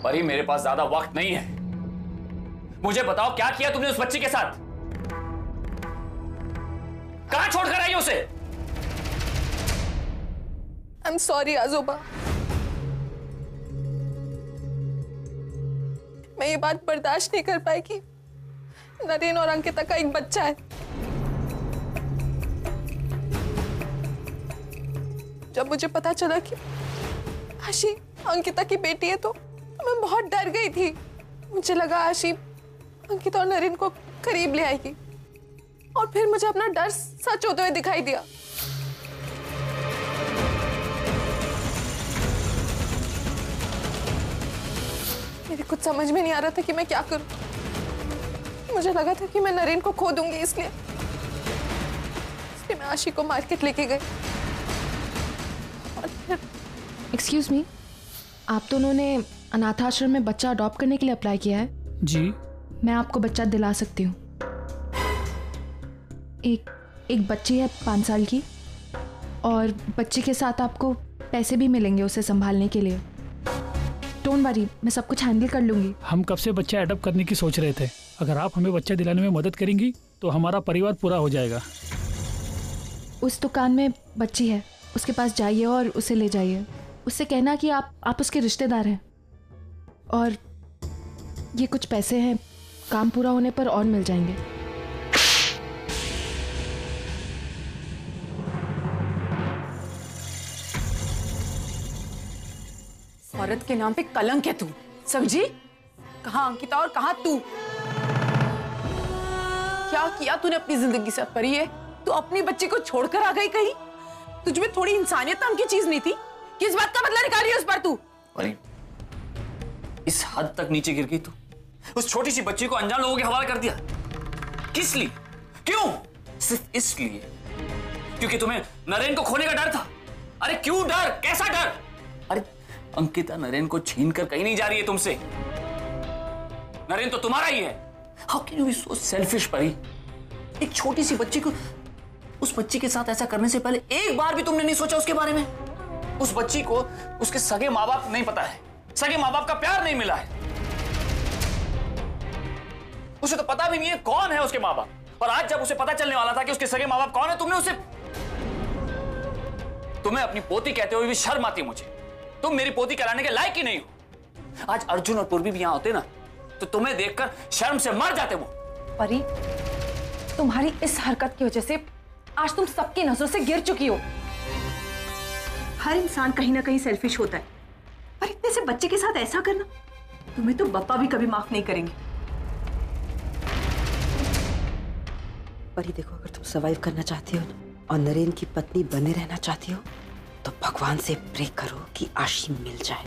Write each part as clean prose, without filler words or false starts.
परी, मेरे पास ज्यादा वक्त नहीं है। मुझे बताओ क्या किया तुमने उस बच्ची के साथ? कहां छोड़कर आई उसे? I'm sorry आजोबा। मैं ये बात बर्दाश्त नहीं कर पाई कि नरेन और अंकिता का एक बच्चा है। जब मुझे पता चला कि आशी अंकिता की बेटी है तो मैं बहुत डर गई थी। मुझे लगा आशी अंकिता और नरेन को करीब ले आएगी और फिर मुझे अपना डर सच होते हुए दिखाई दिया। मेरे कुछ समझ में नहीं आ रहा था कि मैं क्या करूं। मुझे लगा था कि मैं नरेन को खो दूंगी, इसलिए मैं आशी को मार्केट लेके गई। एक्सक्यूज मी, आप दोनों ने अनाथ आश्रम में बच्चा अडॉप्ट करने के लिए अप्लाई किया है? जी। मैं आपको बच्चा दिला सकती हूँ। एक बच्ची है 5 साल की, और बच्चे के साथ आपको पैसे भी मिलेंगे उसे संभालने के लिए। डोंट वरी, मैं सब कुछ हैंडल कर लूंगी। हम कब से बच्चा अडॉप्ट करने की सोच रहे थे। अगर आप हमें बच्चा दिलाने में मदद करेंगी तो हमारा परिवार पूरा हो जाएगा। उस दुकान में बच्ची है, उसके पास जाइए और उसे ले जाइए। उससे कहना कि आप उसके रिश्तेदार हैं, और ये कुछ पैसे हैं, काम पूरा होने पर और मिल जाएंगे। औरत के नाम पे कलंक है तू, समझी? कहाँ अंकिता और कहाँ तू? क्या किया तूने अपनी जिंदगी से परी है? तू अपनी बच्ची को छोड़कर आ गई कहीं? तुझ में थोड़ी इंसानियत नाम की चीज नहीं थी? किस बात का बदला निकाल रही है उस पर तू? परी, इस हद तक नीचे गिर गई तू? उस छोटी सी बच्ची को अनजान लोगों के हवाले कर दिया? किस लिए? क्यों? सिर्फ इसलिए क्योंकि तुम्हें नरेन को खोने का डर था? अरे क्यों डर? कैसा डर? अरे अंकिता नरेन को छीन कर कहीं नहीं जा रही है तुमसे। नरेन तो तुम्हारा ही है। How can you be so selfish Pari? एक छोटी सी बच्ची को, उस बच्ची के साथ ऐसा करने से पहले एक बार भी तुमने नहीं सोचा उसके बारे में? उस बच्ची को उसके सगे माँ बाप नहीं पता है, सगे माँ बाप का प्यार नहीं मिला है, उसे तो पता भी नहीं है कौन है उसके माँ बाप। और आज जब उसे पता चलने वाला था कि उसके सगे माँ बाप कौन है, तुम्हें अपनी पोती कहते हुए भी शर्म आती है मुझे। तुम मेरी पोती कहलाने के लायक ही नहीं हो। आज अर्जुन और पूर्वी भी यहां होते ना तो तुम्हें देखकर शर्म से मर जाते वो। परी, तुम्हारी इस हरकत की वजह से आज तुम सबकी नजरों से गिर चुकी हो। हर इंसान कहीं ना कहीं सेल्फिश होता है, पर इतने से बच्चे के साथ ऐसा करना, तुम्हें तो पापा भी कभी माफ नहीं करेंगे। परी देखो, अगर तुम सर्वाइव करना चाहती हो और नरेन की पत्नी बने रहना चाहती हो तो भगवान से प्रे करो कि आशी मिल जाए।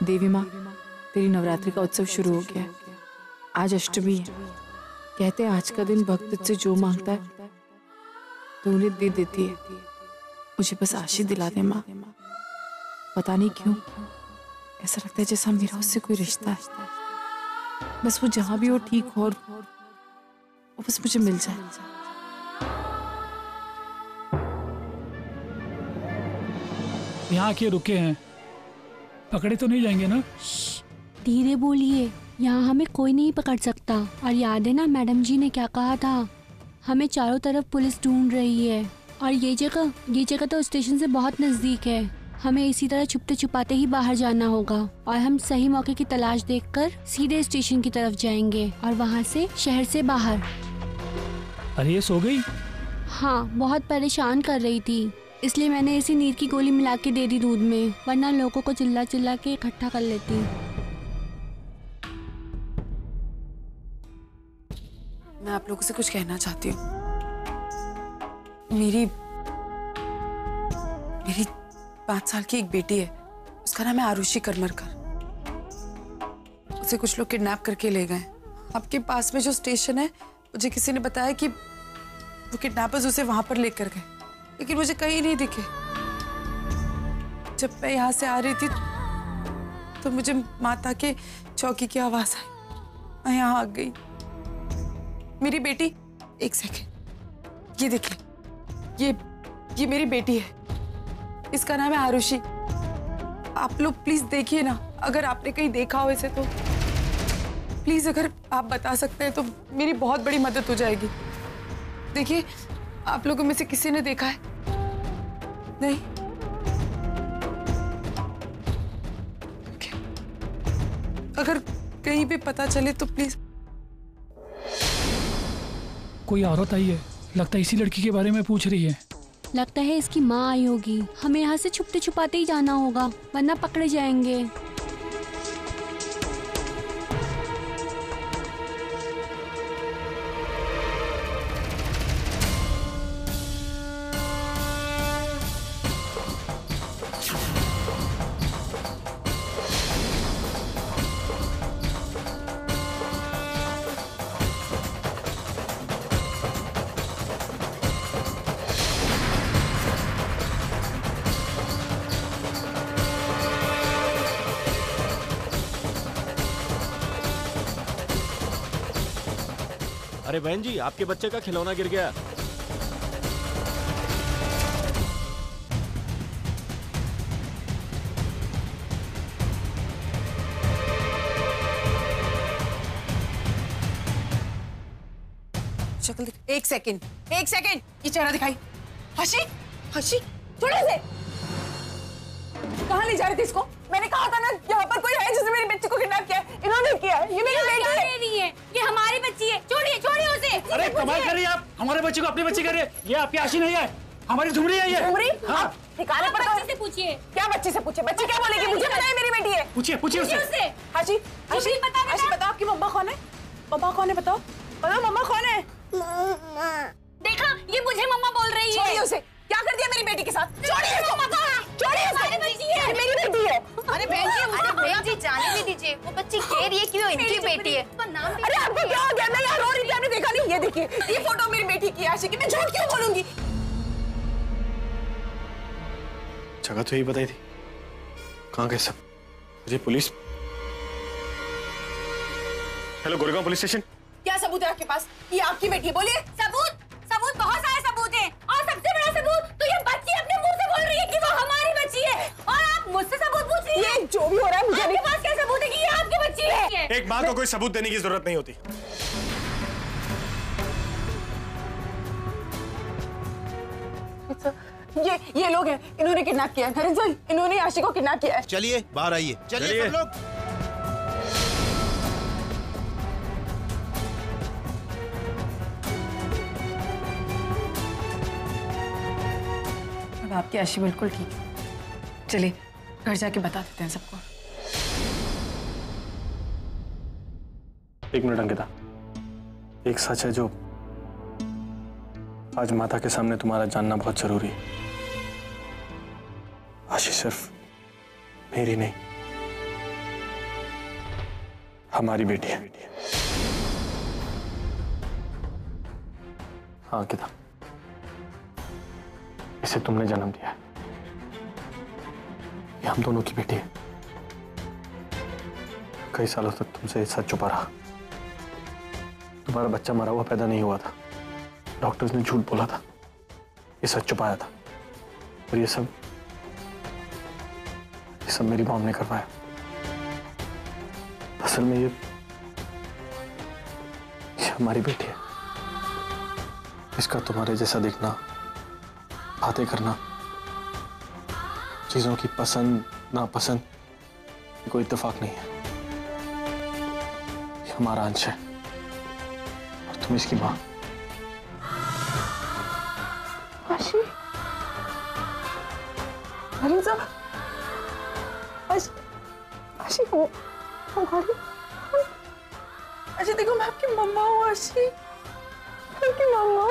देवी माँ, तेरी नवरात्रि का उत्सव शुरू हो गया है। आज अष्टमी है। कहते हैं आज का दिन भक्त तुझसे जो मांगता है तो उन्हें दे देती है। मुझे बस आशी दिला दे माँ। पता नहीं क्यों ऐसा लगता है जैसा मेरा उससे कोई रिश्ता है। बस वो जहां भी हो ठीक हो, और वो बस मुझे मिल जाए। यहाँ आके रुके हैं, पकड़े तो नहीं जाएंगे ना? धीरे बोलिए, यहाँ हमें कोई नहीं पकड़ सकता। और याद है ना मैडम जी ने क्या कहा था, हमें चारों तरफ पुलिस ढूंढ रही है। और ये जगह तो स्टेशन से बहुत नजदीक है। हमें इसी तरह छुपते छुपाते ही बाहर जाना होगा, और हम सही मौके की तलाश देखकर सीधे स्टेशन की तरफ जाएंगे और वहाँ से शहर से बाहर। अरे ये सो गई? हाँ, बहुत परेशान कर रही थी, इसलिए मैंने इसी नीर की गोली मिला के दे दी दूध में, वरना लोगों को चिल्ला चिल्ला के इकट्ठा कर लेती। मैं आप लोगों से कुछ कहना चाहती हूँ। मेरी 5 साल की एक बेटी है, उसका नाम है आरुषि करमरकर। उसे कुछ लोग किडनैप करके ले गए। आपके पास में जो स्टेशन है, मुझे किसी ने बताया कि वो किडनैपर्स उसे वहां पर लेकर गए, लेकिन मुझे कहीं नहीं दिखे। जब मैं यहाँ से आ रही थी तो मुझे माता के चौकी की आवाज आई, मैं यहाँ आ गई। मेरी बेटी, एक सेकेंड, ये देखिए, ये मेरी बेटी है, इसका नाम है आरुषि। आप लोग प्लीज देखिए ना, अगर आपने कहीं देखा हो इसे तो प्लीज अगर आप बता सकते हैं तो मेरी बहुत बड़ी मदद हो जाएगी। देखिए, आप लोगों में से किसी ने देखा है? नहीं? Okay. अगर कहीं भी पता चले तो प्लीज। कोई औरत आई है, लगता है इसी लड़की के बारे में पूछ रही है। लगता है इसकी माँ आई होगी। हमें यहाँ से छुपते छुपाते ही जाना होगा, वरना पकड़े जाएंगे। अरे बहन जी, आपके बच्चे का खिलौना गिर गया। शक्ल दिख। एक सेकंड, ये चेहरा दिखाई। हशी, थोड़े से कहाँ ले जा रहे थे इसको? मैंने कहा था ना, यहाँ पर कोई है जिसने मेरी बच्ची को किडनैप किया है। इन्होंने किया है। ये मेरी बेटी है। ये हमारी बच्ची है। छोड़िए उसे। अरे कमाल कर रही है आप, हमारे बच्चे को अपनी बच्ची कर रही है। ये आपकी आशी नहीं है, हमारी झुमरी है ये। झुमरी? हाँ। ठिकाना पर बच्ची से पूछिए। क्या बच्ची से पूछे? बच्ची क्या बोलेगी? मुझे पता है मेरी बेटी है। पूछिए उससे। हशी, बताओ आपकी मम्मा कौन है? बताओ मम्मा कौन है? देखा, ये मुझे मम्मा बोल रही है। छोड़िए उसे। क्या कर दिया मेरी बेटी के साथ? छोड़िए उसको। हमारी बच्ची है। मेरी बेटी है। अरे बहन जी जाने भी दीजिए, वो बच्ची कह रही है कि वो इनकी बेटी है। अरे आपको क्या हो गया? मैं यहाँ रो रही थी, आपने देखा नहीं? ये देखिए, ये फोटो मेरी बेटी की है। आशिकी, मैं झूठ क्यों बोलूंगी? जगह तो यही बताई थी, कहाँ गए सब? अरे police. Hello, Goregaon police station. क्या सबूत है आपके पास? ये आपकी बेटी है, बोलिए। सबूत बहुत सारे सबूत हैं, और सबसे बड़ा सबूत तो ये बच्ची अपने मुंह से बोल रही है कि वो हमारी बच्ची है, और आप मुझसे सबूत पूछ रही हैं। ये जो भी हो रहा है मुझे आपके पास क्या सबूत है कि ये आपकी बच्ची है? एक माँ को कोई सबूत देने की जरूरत नहीं होती। ये लोग हैं, इन्होंने किडनैप किया है। नरेंद्र सर, इन्होंने आशी को किडनैप किया है। चलिए बाहर आइए, चलिए सब लोग। अब आपकी आशी बिल्कुल ठीक है। चलिए घर जाके बता देते हैं सबको। एक मिनट अंकिता, एक सच है जो आज माता के सामने तुम्हारा जानना बहुत जरूरी है। आशी सिर्फ मेरी नहीं, हमारी बेटी है। हाँ अंकिता, इसे तुमने जन्म दिया है। ये हम दोनों की बेटी है। कई सालों तक तुमसे ये सच छुपा रहा। तुम्हारा बच्चा मरा हुआ पैदा नहीं हुआ था, डॉक्टर्स ने झूठ बोला था, ये सच छुपाया था। और ये सब मेरी मॉम ने करवाया। असल में ये हमारी बेटी है। इसका तुम्हारे जैसा दिखना, बातें करना, चीजों की पसंद नापसंद, ये कोई इत्तेफाक नहीं है। ये हमारा अंश है और तुम इसकी मां। आशी, नरेंद्र सर, आशी हमारी, आशी देखो, मैं आपकी मम्मा हूँ। आशी, आपकी मम्मा।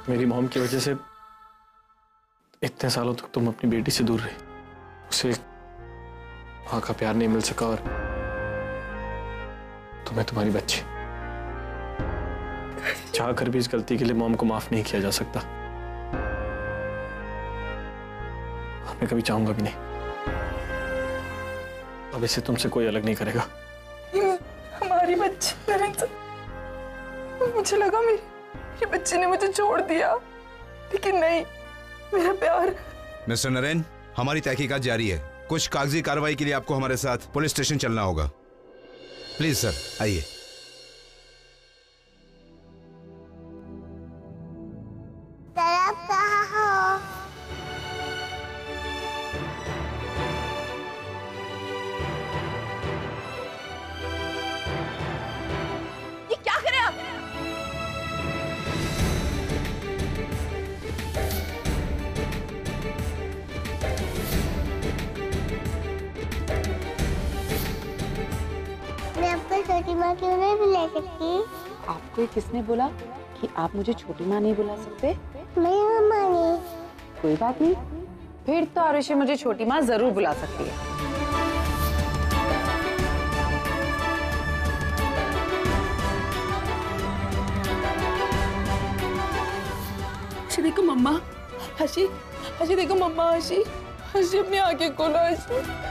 मेरी मॉम की वजह से इतने सालों तक तुम अपनी बेटी से दूर रही, उसे माँ का प्यार नहीं मिल सका और तुम्हें तुम्हारी बच्ची। चाह कर भी इस गलती के लिए मॉम को माफ नहीं किया जा सकता। मैं कभी चाहूंगा भी नहीं। अब इसे तुमसे कोई अलग नहीं करेगा। हमारी बच्ची नरेन से, मुझे लगा मेरी बच्ची ने मुझे छोड़ दिया, लेकिन नहीं, मेरा प्यार। मिस्टर नरेन, हमारी तहकीकात जारी है। कुछ कागजी कार्रवाई के लिए आपको हमारे साथ पुलिस स्टेशन चलना होगा। प्लीज सर, आइए। आप कहाँ हो? ये क्या करें आप? मैं आपको छोटी माँ क्यों नहीं बुला सकती? आपको किसने बोला कि आप मुझे छोटी माँ नहीं बुला सकते? मैं मम्मा नहीं। कोई बात नहीं, फिर तो आरुषि मुझे छोटी माँ जरूर बुला सकती है। हशी देखो मम्मा, हशी हशी देखो मम्मा, हशी हशी अपनी आंखें खोलो हशी।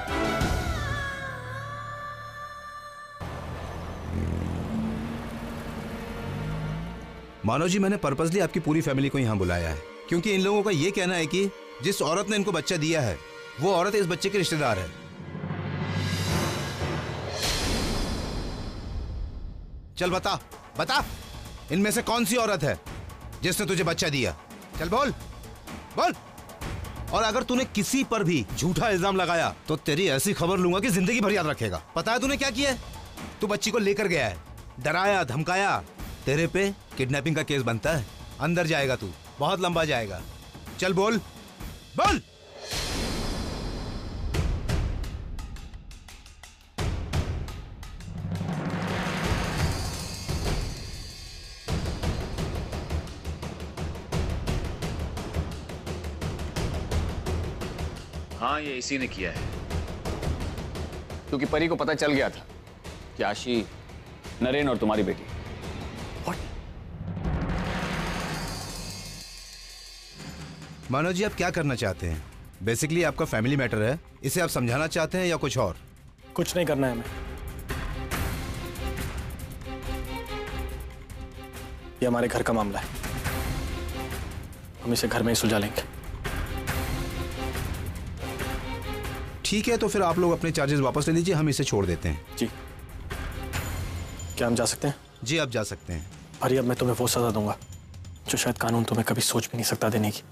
मानो जी, मैंने पर्पसली आपकी पूरी फैमिली को यहाँ बुलाया है क्योंकि इन लोगों का ये कहना है कि जिस औरत ने इनको बच्चा दिया है वो औरत इस बच्चे की रिश्तेदार है। चल बता बता, इनमें से कौन सी औरत है जिसने तुझे बच्चा दिया? चल बोल बोल। और अगर तूने किसी पर भी झूठा इल्जाम लगाया तो तेरी ऐसी खबर लूंगा कि जिंदगी भर याद रखेगा। पता है तूने क्या किया है? तू बच्ची को लेकर गया है, डराया धमकाया। तेरे पे किडनैपिंग का केस बनता है, अंदर जाएगा तू, बहुत लंबा जाएगा। चल बोल बोल। हाँ, ये इसी ने किया है, क्योंकि परी को पता चल गया था कि आशी नरेन और तुम्हारी बेटी। मानो जी, आप क्या करना चाहते हैं? बेसिकली आपका फैमिली मैटर है, इसे आप समझाना चाहते हैं या कुछ और? कुछ नहीं करना है हमें। ये हमारे घर का मामला है, हम इसे घर में ही सुलझा लेंगे। ठीक है, तो फिर आप लोग अपने चार्जेस वापस ले लीजिए, हम इसे छोड़ देते हैं। जी। क्या हम जा सकते हैं? जी, आप जा सकते हैं। अरे अब मैं तुम्हें वो सजा दूंगा जो शायद कानून तुम्हें कभी सोच भी नहीं सकता देने की।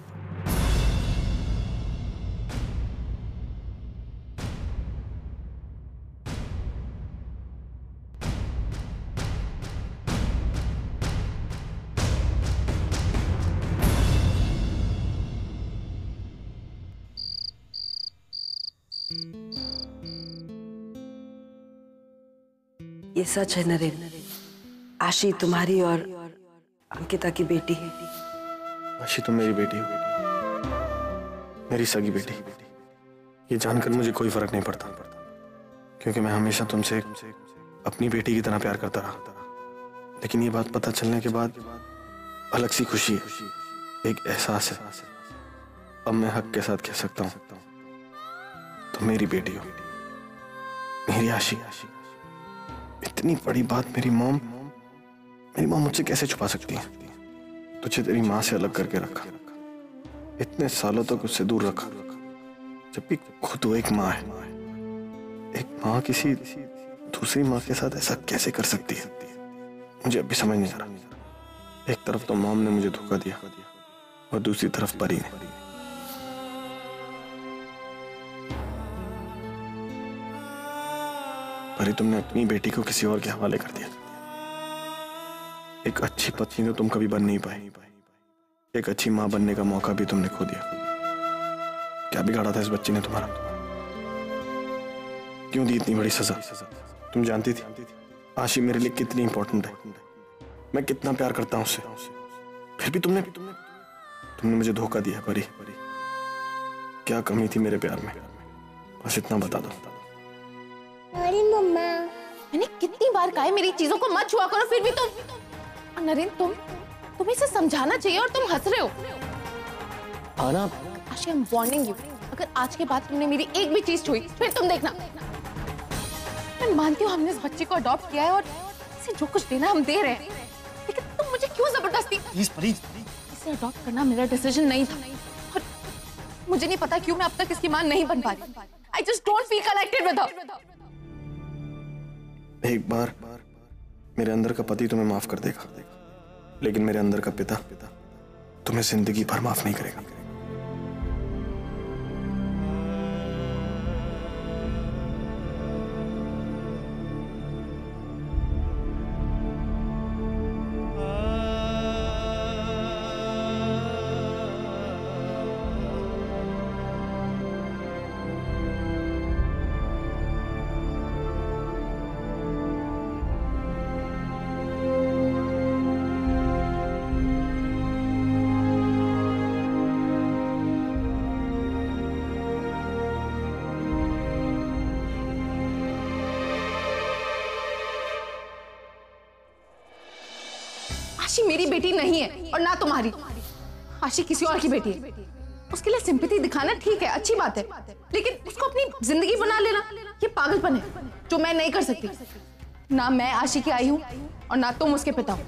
ये सच है नरेन, आशी तुम्हारी और अंकिता की बेटी है। आशी तुम मेरी बेटी हो, मेरी सगी बेटी। ये जानकर मुझे कोई फर्क नहीं पड़ता, क्योंकि मैं हमेशा तुमसे अपनी बेटी की तरह प्यार करता रहा। लेकिन ये बात पता चलने के बाद अलग सी खुशी है, एक एहसास है। अब मैं हक के साथ कह सकता हूँ तुम मेरी बेटी हो, मेरी आशी। इतनी बड़ी बात मेरी मॉम मुझसे कैसे छुपा सकती है? तुझे तेरी माँ से अलग करके रखा, इतने सालों तक उससे दूर रखा, जबकि खुद वो एक माँ है। एक माँ किसी दूसरी माँ के साथ ऐसा कैसे कर सकती है? मुझे अभी समझ नहीं आ रहा। एक तरफ तो मॉम ने मुझे धोखा दिया और दूसरी तरफ परी ने। परी, तुमने अपनी बेटी को किसी और के हवाले कर दिया। एक अच्छी पत्नी तो तुम कभी बन नहीं पाई, एक अच्छी मां बनने का मौका भी तुमने खो दिया। क्या बिगाड़ा था इस बच्ची ने तुम्हारा? क्यों दी इतनी बड़ी सजा? तुम जानती थी आशी मेरे लिए कितनी इंपॉर्टेंट है, मैं कितना प्यार करता हूं उससे, फिर भी तुमने मुझे धोखा दिया परी। क्या कमी थी मेरे प्यार में, बस इतना बता दो। मम्मा, मैंने कितनी बार कहा है मेरी चीजों को मत छुआ करो, फिर भी तुम। नरेन, तुम्हें इसे समझाना चाहिए और तुम हंस रहे हो। आना, आशी, आई एम वार्निंग यू, अगर आज के बाद तुमने मेरी एक भी चीज छुई फिर तुम देखना। मैं मानती हूँ हमने इस बच्चे को अडॉप्ट किया है और इसे जो कुछ देना हम दे रहे हैं, लेकिन तुम मुझे क्यों जबरदस्ती। प्लीज इसे अडॉप्ट करना मेरा डिसीजन नहीं था और मुझे नहीं पता क्यों मैं अब तक इसकी मां नहीं बन पा रही। I just don't feel connected with her. एक बार मेरे अंदर का पति तुम्हें माफ कर देगा, लेकिन मेरे अंदर का पिता तुम्हें जिंदगी भर माफ नहीं करेगा। आशी मेरी बेटी नहीं है और ना तुम्हारी। आशी किसी और की बेटी है। उसके लिए सिंपैथी दिखाना ठीक है, अच्छी बात है, लेकिन उसको अपनी जिंदगी बना लेना ये पागलपन है जो मैं नहीं कर सकती। ना मैं आशी की आई हूं और ना तुम उसके पिता हो।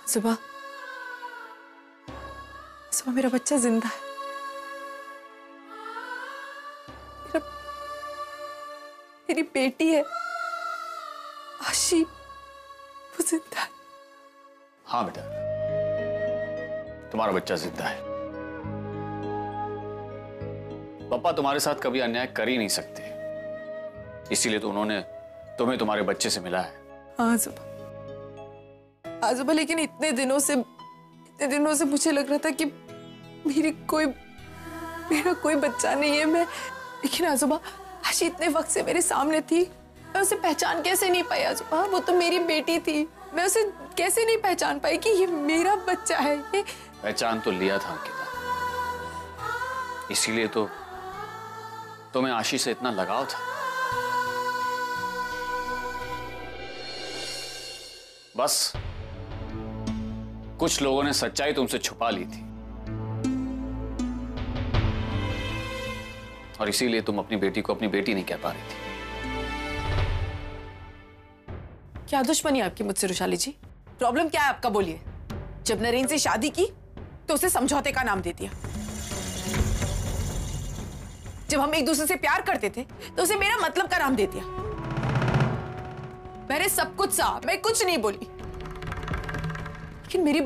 सुबह मेरा बच्चा जिंदा है। मेरी बेटी है आशी, वो जिंदा है। हाँ बेटा, तुम्हारा बच्चा जिंदा है। पापा तुम्हारे साथ कभी अन्याय कर ही नहीं सकते, इसीलिए तो उन्होंने तुम्हें तुम्हारे बच्चे से मिला है। हाँ सुबह, लेकिन इतने दिनों से मुझे लग रहा था कि मेरा कोई बच्चा नहीं है। लेकिन आजुबा, आशी इतने वक्त से मेरे सामने थी, मैं उसे पहचान कैसे नहीं पाई आजुबा? वो तो मेरी बेटी थी, मैं उसे कैसे नहीं पहचान पाई कि ये मेरा बच्चा है। ये पहचान तो लिया था अंकिता, इसीलिए तो तुम्हें आशी से इतना लगाव था। बस कुछ लोगों ने सच्चाई तुमसे छुपा ली थी और इसीलिए तुम अपनी बेटी को अपनी बेटी नहीं कह पा रही थी। क्या दुश्मनी आपकी मुझसे रुशाली जी? प्रॉब्लम क्या है आपका, बोलिए। जब नरेन से शादी की तो उसे समझौते का नाम दे दिया। जब हम एक दूसरे से प्यार करते थे तो उसे मेरा मतलब का नाम दे दिया। मैंने सब कुछ सहा, मैं कुछ नहीं बोली, लेकिन मेरी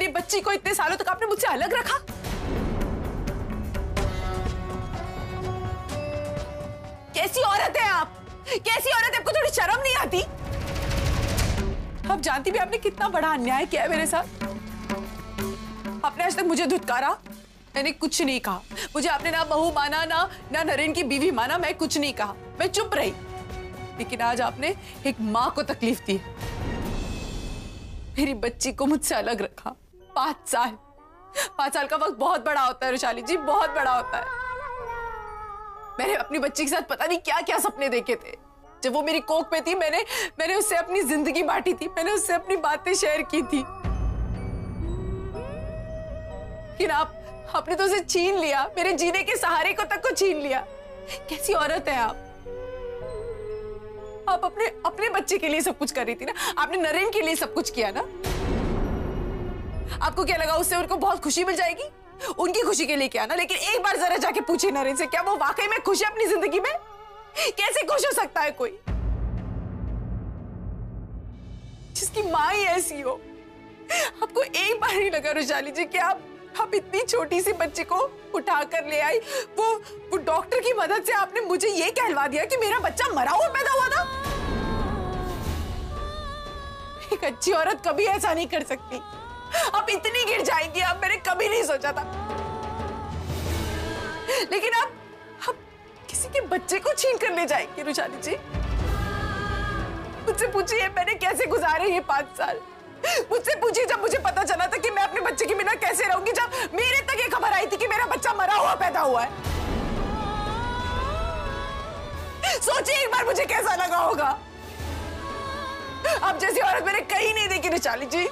बच्ची को इतने सालों तक आपने मुझसे अलग रखा। कैसी औरत है आप? कैसी औरत है? आपको थोड़ी शर्म नहीं आती? आप जानती भी आपने कितना बड़ा अन्याय किया है मेरे साथ। आपने आज तक मुझे धुतकारा, मैंने कुछ नहीं कहा। मुझे आपने ना बहू माना, ना नरेन की बीवी माना, मैं कुछ नहीं कहा, मैं चुप रही। लेकिन आज आपने एक मां को तकलीफ दी, मेरी बच्ची को मुझसे अलग रखा। 5 साल का वक्त बहुत बड़ा होता है रुशाली जी, बहुत बड़ा होता है। मैंने अपनी बच्ची के साथ पता नहीं क्या क्या सपने देखे थे। जब वो मेरी कोख पे थी, मैंने उससे अपनी जिंदगी बांटी थी, मैंने उससे अपनी बातें शेयर की थी। लेकिन आपने तो उसे छीन लिया, मेरे जीने के सहारे को तक को छीन लिया। कैसी औरत है आप? आप अपने बच्चे के लिए सब कुछ कर रही थी ना, आपने नरेन के लिए सब कुछ किया ना। आपको क्या लगा उससे उनको बहुत खुशी मिल जाएगी? उनकी खुशी के लिए किया ना। लेकिन एक बार जरा जाके पूछिए नरेन से, क्या वो वाकई में खुश है अपनी जिंदगी में? कैसे खुश हो सकता है कोई जिसकी मां ही ऐसी हो? आपको एक बार नहीं लगा रुशाली जी कि आप इतनी छोटी सी बच्ची को उठा कर ले आई? वो डॉक्टर की मदद से आपने मुझे ये कहलवा दिया कि मेरा बच्चा मरा हुआ पैदा हुआ था। एक अच्छी औरत कभी ऐसा नहीं कर सकती। आप इतनी गिर जाएंगी, आप मैंने कभी नहीं सोचा था। लेकिन आप किसी के बच्चे को छीन कर ले जाएंगे रुशाली जी। मुझसे पूछिए मैंने कैसे गुजारे ये 5 साल। मुझसे पूछिए जब मुझे पता चला था कि मैं अपने बच्चे के बिना कैसे रहूंगी, जब मेरे तक ये खबर आई थी कि मेरा बच्चा मरा हुआ पैदा हुआ है। सोचिए एक बार मुझे कैसा लगा होगा। अब जैसी औरत मैंने कहीं नहीं देखी रिचाली जी।